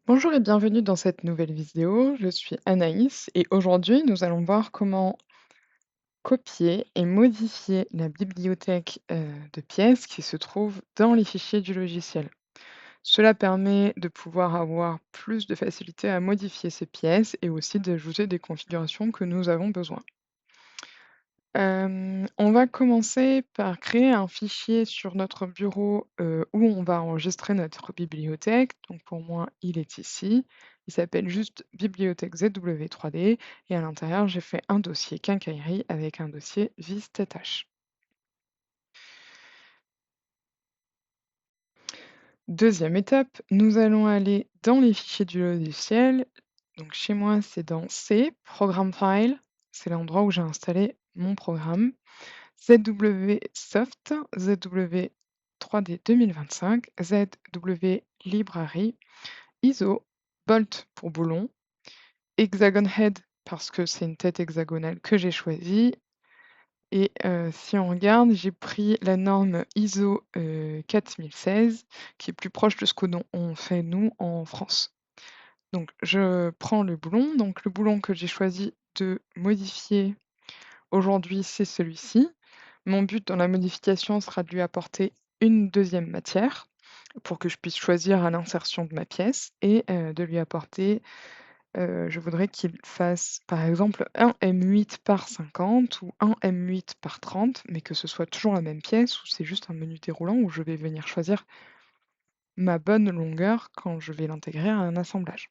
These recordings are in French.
Bonjour et bienvenue dans cette nouvelle vidéo. Je suis Anaïs et aujourd'hui nous allons voir comment copier et modifier la bibliothèque de pièces qui se trouve dans les fichiers du logiciel. Cela permet de pouvoir avoir plus de facilité à modifier ces pièces et aussi d'ajouter des configurations que nous avons besoin. On va commencer par créer un fichier sur notre bureau, où on va enregistrer notre bibliothèque. Donc pour moi, il est ici. Il s'appelle juste bibliothèque ZW3D et à l'intérieur, j'ai fait un dossier quincaillerie avec un dossier vis-TH. Deuxième étape, nous allons aller dans les fichiers du logiciel. Donc chez moi, c'est dans C, Programme File, c'est l'endroit où j'ai installé mon programme. ZW Soft, ZW 3D 2025, ZW Library, ISO, Bolt pour boulon, Hexagon Head parce que c'est une tête hexagonale que j'ai choisie. Et si on regarde, j'ai pris la norme ISO 4016 qui est plus proche de ce que on fait nous en France. Donc je prends le boulon. Donc le boulon que j'ai choisi de modifier aujourd'hui, c'est celui-ci. Mon but dans la modification sera de lui apporter une deuxième matière pour que je puisse choisir à l'insertion de ma pièce et de lui apporter, je voudrais qu'il fasse par exemple un M8 par 50 ou un M8 par 30, mais que ce soit toujours la même pièce ou c'est juste un menu déroulant où je vais venir choisir ma bonne longueur quand je vais l'intégrer à un assemblage.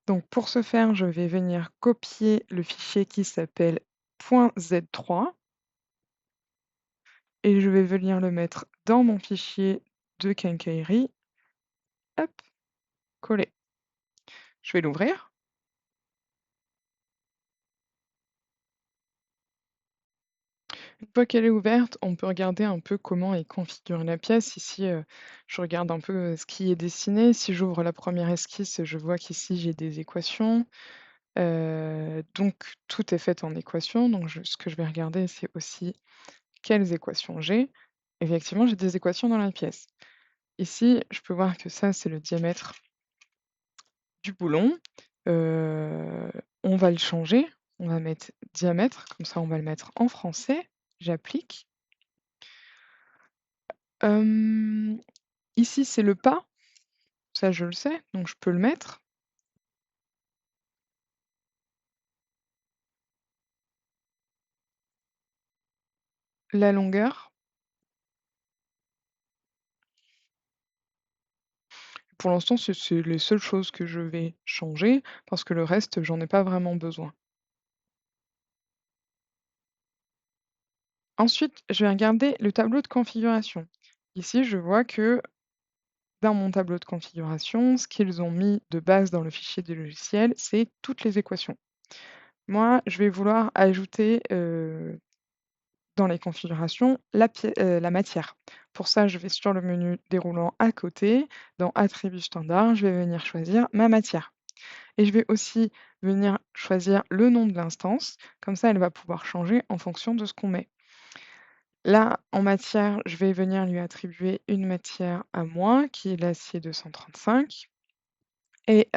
Donc pour ce faire, je vais venir copier le fichier qui s'appelle .z3 et je vais venir le mettre dans mon fichier de quincaillerie. Hop, coller. Je vais l'ouvrir. Une fois qu'elle est ouverte, on peut regarder un peu comment est configurée la pièce. Ici, je regarde un peu ce qui est dessiné. Si j'ouvre la première esquisse, je vois qu'ici j'ai des équations. Donc tout est fait en équations. Donc ce que je vais regarder, c'est aussi quelles équations j'ai. Effectivement, j'ai des équations dans la pièce. Ici, je peux voir que ça, c'est le diamètre du boulon. Euh, on va le changer. On va mettre diamètre, comme ça on va le mettre en français. J'applique. Hem, Ici, c'est le pas, ça je le sais, donc je peux le mettre. La longueur, pour l'instant, c'est les seules choses que je vais changer parce que le reste, j'en ai pas vraiment besoin. Ensuite, je vais regarder le tableau de configuration. Ici, je vois que dans mon tableau de configuration, ce qu'ils ont mis de base dans le fichier du logiciel, c'est toutes les équations. Moi, je vais vouloir ajouter, dans les configurations, la matière. Pour ça, je vais sur le menu déroulant à côté, dans Attributs standard, je vais venir choisir ma matière et je vais aussi venir choisir le nom de l'instance, comme ça elle va pouvoir changer en fonction de ce qu'on met. Là, en matière, je vais venir lui attribuer une matière à moi, qui est l'acier 235 et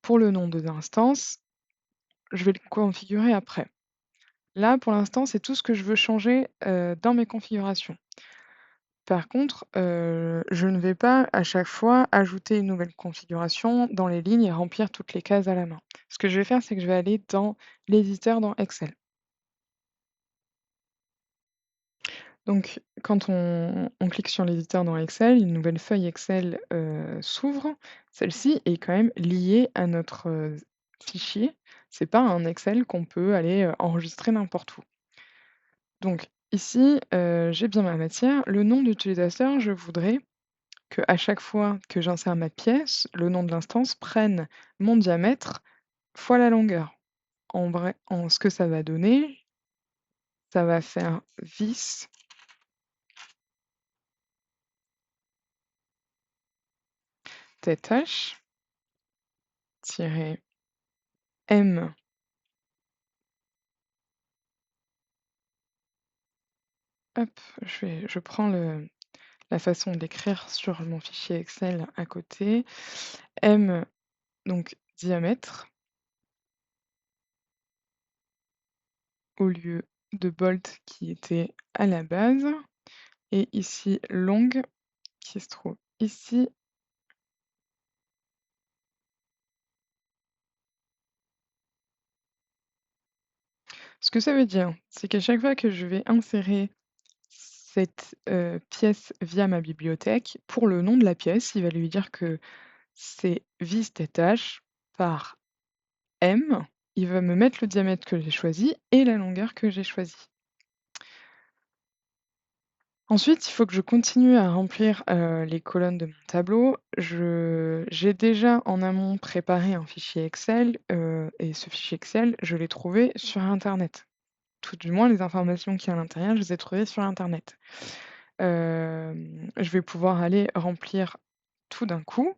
pour le nom de l'instance, je vais le configurer après. Là, pour l'instant, c'est tout ce que je veux changer, dans mes configurations. Par contre, je ne vais pas à chaque fois ajouter une nouvelle configuration dans les lignes et remplir toutes les cases à la main. Ce que je vais faire, c'est que je vais aller dans l'éditeur dans Excel. Donc quand on clique sur l'éditeur dans Excel, une nouvelle feuille Excel, s'ouvre. Celle-ci est quand même liée à notre, fichier. C'est pas un Excel qu'on peut aller, enregistrer n'importe où. Donc ici, j'ai bien ma matière. Le nom d'utilisateur, je voudrais qu'à chaque fois que j'insère ma pièce, le nom de l'instance prenne mon diamètre fois la longueur. En vrai, ce que ça va donner, ça va faire vis TH M. Hop, je prends la façon de l'écrire sur mon fichier Excel à côté. M, donc diamètre, au lieu de bolt qui était à la base. Et ici, long, qui se trouve ici. Ce que ça veut dire, c'est qu'à chaque fois que je vais insérer cette pièce via ma bibliothèque, pour le nom de la pièce, il va lui dire que c'est vis-th par M. Il va me mettre le diamètre que j'ai choisi et la longueur que j'ai choisie. Ensuite, il faut que je continue à remplir, les colonnes de mon tableau. J'ai déjà en amont préparé un fichier Excel, et ce fichier Excel, je l'ai trouvé sur internet. Tout du moins les informations qu'il y a à l'intérieur, je les ai trouvées sur internet. Je vais pouvoir aller remplir tout d'un coup.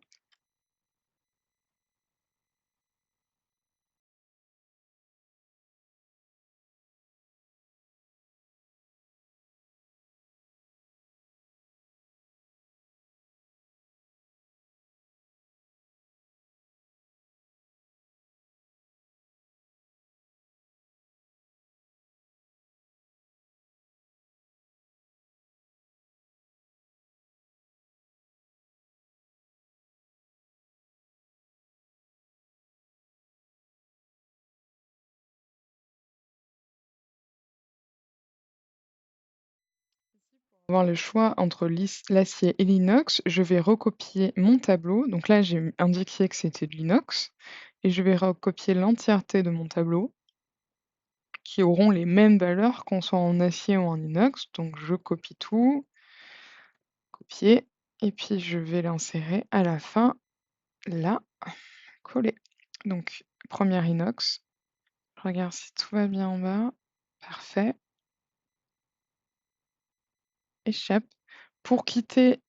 Pour avoir le choix entre l'acier et l'inox, je vais recopier mon tableau. Donc là, j'ai indiqué que c'était de l'inox et je vais recopier l'entièreté de mon tableau qui auront les mêmes valeurs qu'on soit en acier ou en inox. Donc je copie tout, copier, et puis je vais l'insérer à la fin, là, coller. Donc première inox, je regarde si tout va bien en bas. Parfait. Échappe. Pour quitter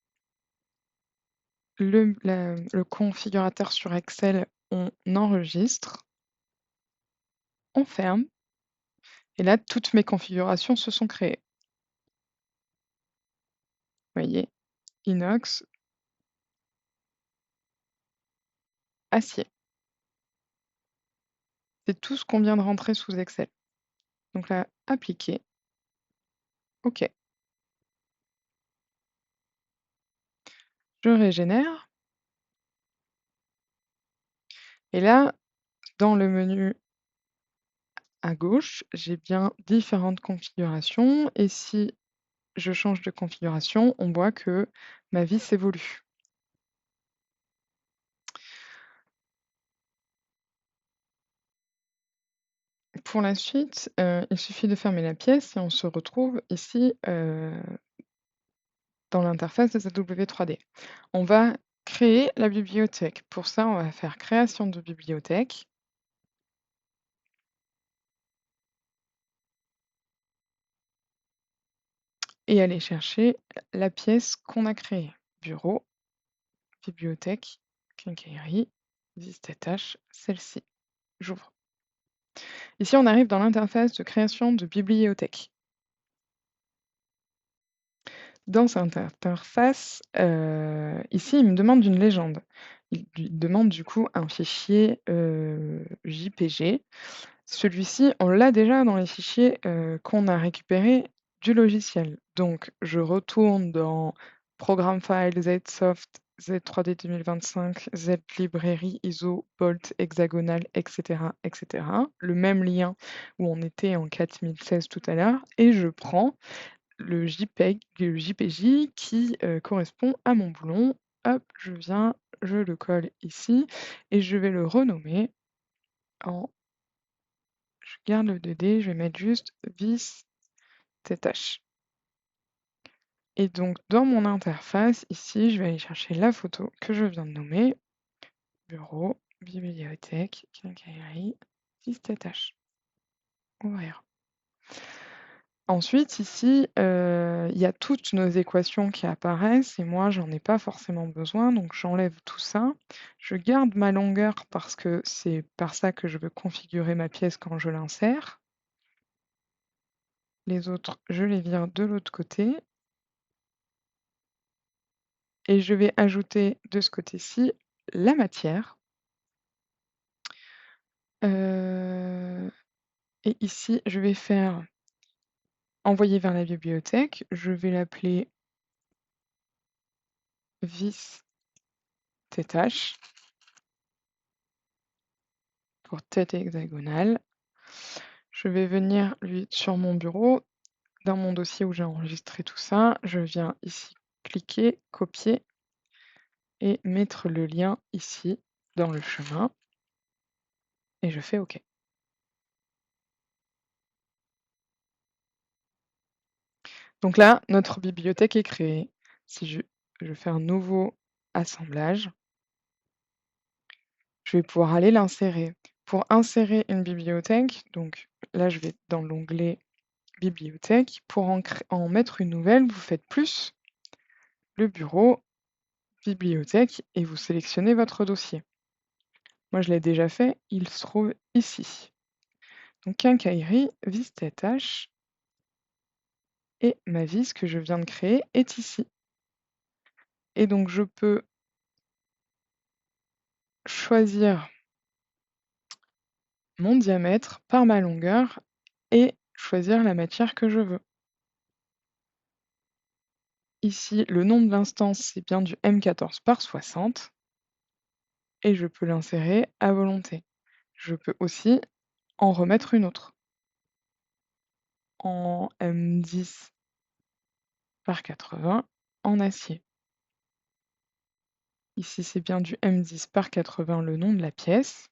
le configurateur sur Excel, on enregistre, on ferme, et là, toutes mes configurations se sont créées. Vous voyez, inox, acier. C'est tout ce qu'on vient de rentrer sous Excel. Donc là, appliquer, OK. Je régénère. Et là, dans le menu à gauche, j'ai bien différentes configurations. Et si je change de configuration, on voit que ma vis évolue. Pour la suite, il suffit de fermer la pièce et on se retrouve ici, dans l'interface de ZW3D. On va créer la bibliothèque. Pour ça, on va faire création de bibliothèque. Et aller chercher la pièce qu'on a créée. Bureau, bibliothèque, quincaillerie, vis-th, celle-ci. J'ouvre. Ici, on arrive dans l'interface de création de bibliothèque. Dans cette interface, ici, il me demande une légende. Il demande du coup un fichier, JPG. Celui-ci, on l'a déjà dans les fichiers, qu'on a récupérés du logiciel. Donc je retourne dans Programme File, ZSoft, Z3D 2025, ZLibrairie, ISO, Bolt, Hexagonal, et cetera. Le même lien où on était en 4016 tout à l'heure et je prends le JPJ qui, correspond à mon boulon. Hop, je viens, je le colle ici et je vais le renommer en je garde le 2D, je vais mettre juste vis TH. Et donc dans mon interface, ici, je vais aller chercher la photo que je viens de nommer. Bureau, bibliothèque, quincaillerie, vis TH. Ouvrir. Ensuite, ici, il y a toutes nos équations qui apparaissent et moi, j'en ai pas forcément besoin, donc j'enlève tout ça. Je garde ma longueur parce que c'est par ça que je veux configurer ma pièce quand je l'insère. Les autres, je les vire de l'autre côté. et je vais ajouter de ce côté-ci la matière. Heu et ici, je vais faire envoyer vers la bibliothèque. Je vais l'appeler vis TH pour tête hexagonale. Je vais venir lui sur mon bureau, dans mon dossier où j'ai enregistré tout ça, je viens ici cliquer, copier et mettre le lien ici dans le chemin et je fais OK. Donc là, notre bibliothèque est créée. Si je fais un nouveau assemblage, je vais pouvoir aller l'insérer. Pour insérer une bibliothèque, donc là, je vais dans l'onglet bibliothèque. Pour en mettre une nouvelle, vous faites plus, le bureau, bibliothèque et vous sélectionnez votre dossier. Moi, je l'ai déjà fait, il se trouve ici. Donc quincaillerie, vis TH et ma vis que je viens de créer est ici. Et donc je peux choisir mon diamètre par ma longueur et choisir la matière que je veux. Ici, le nom de l'instance, c'est bien du M14 par 60 et je peux l'insérer à volonté. Je peux aussi en remettre une autre en M10 par 80 en acier. Ici, c'est bien du M10 par 80 le nom de la pièce.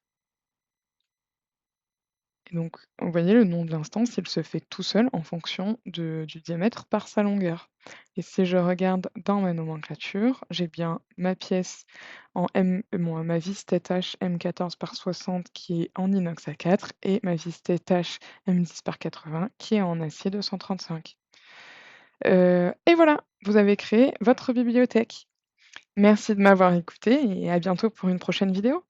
Et donc, vous voyez, le nom de l'instance, il se fait tout seul en fonction du diamètre par sa longueur. Et si je regarde dans ma nomenclature, j'ai bien ma pièce ma vis TH M14 par 60 qui est en inox A4 et ma vis TH M10 par 80 qui est en acier 235. Et voilà, vous avez créé votre bibliothèque. Merci de m'avoir écouté et à bientôt pour une prochaine vidéo.